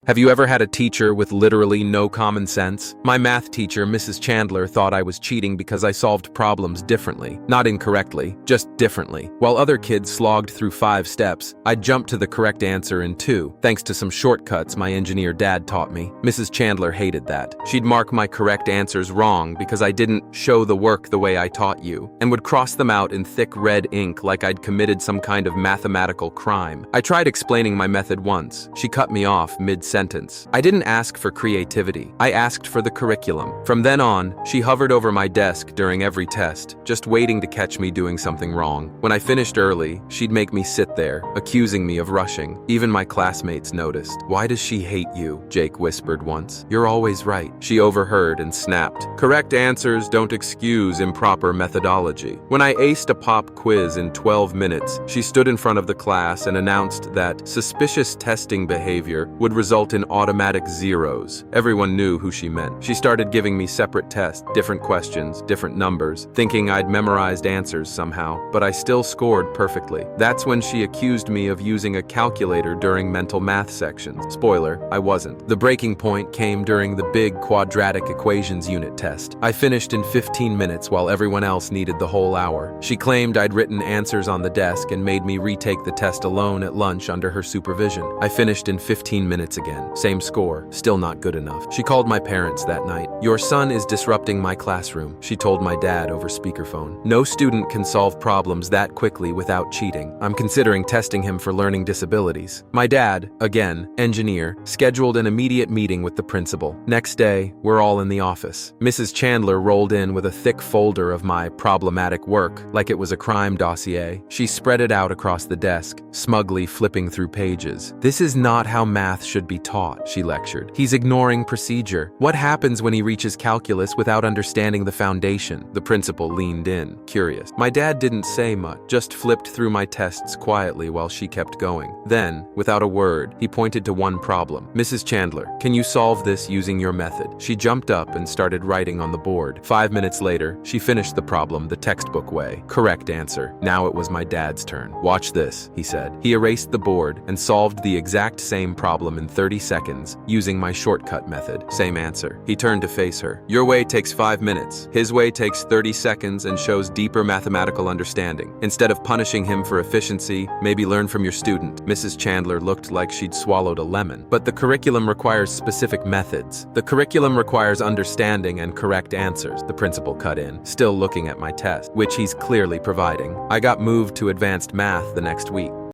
Have you ever had a teacher with literally no common sense? My math teacher, Mrs. Chandler, thought I was cheating because I solved problems differently. Not incorrectly, just differently. While other kids slogged through 5 steps, I jumped to the correct answer in 2, thanks to some shortcuts my engineer dad taught me. Mrs. Chandler hated that. She'd mark my correct answers wrong because I didn't show the work the way I taught you, and would cross them out in thick red ink like I'd committed some kind of mathematical crime. I tried explaining my method once. She cut me off mid-sentence. I didn't ask for creativity. I asked for the curriculum. From then on, she hovered over my desk during every test, just waiting to catch me doing something wrong. When I finished early, she'd make me sit there, accusing me of rushing. Even my classmates noticed. "Why does she hate you?" Jake whispered once. "You're always right." She overheard and snapped. "Correct answers don't excuse improper methodology." When I aced a pop quiz in 12 minutes, she stood in front of the class and announced that suspicious testing behavior would result in automatic zeros. Everyone knew who she meant. She started giving me separate tests, different questions, different numbers, thinking I'd memorized answers somehow, but I still scored perfectly. That's when she accused me of using a calculator during mental math sections. Spoiler, I wasn't. The breaking point came during the big quadratic equations unit test. I finished in 15 minutes while everyone else needed the whole hour. She claimed I'd written answers on the desk and made me retake the test alone at lunch under her supervision. I finished in 15 minutes again. Same score, still not good enough. She called my parents that night. "Your son is disrupting my classroom," she told my dad over speakerphone. "No student can solve problems that quickly without cheating. I'm considering testing him for learning disabilities." My dad, again, engineer, scheduled an immediate meeting with the principal. Next day, we're all in the office. Mrs. Chandler rolled in with a thick folder of my problematic work, like it was a crime dossier. She spread it out across the desk, smugly flipping through pages. "This is not how math should be taught," she lectured. "He's ignoring procedure. What happens when he reaches calculus without understanding the foundation?" The principal leaned in, curious. My dad didn't say much, just flipped through my tests quietly while she kept going. Then, without a word, he pointed to one problem. "Mrs. Chandler, can you solve this using your method?" She jumped up and started writing on the board. 5 minutes later, she finished the problem the textbook way. Correct answer. Now it was my dad's turn. "Watch this," he said. He erased the board and solved the exact same problem in 30 seconds, using my shortcut method. Same answer. He turned to face her. "Your way takes 5 minutes. His way takes 30 seconds and shows deeper mathematical understanding. Instead of punishing him for efficiency, maybe learn from your student." Mrs. Chandler looked like she'd swallowed a lemon. "But the curriculum requires specific methods. The curriculum requires understanding and correct answers," the principal cut in, still looking at my test, which he's clearly providing. I got moved to advanced math the next week.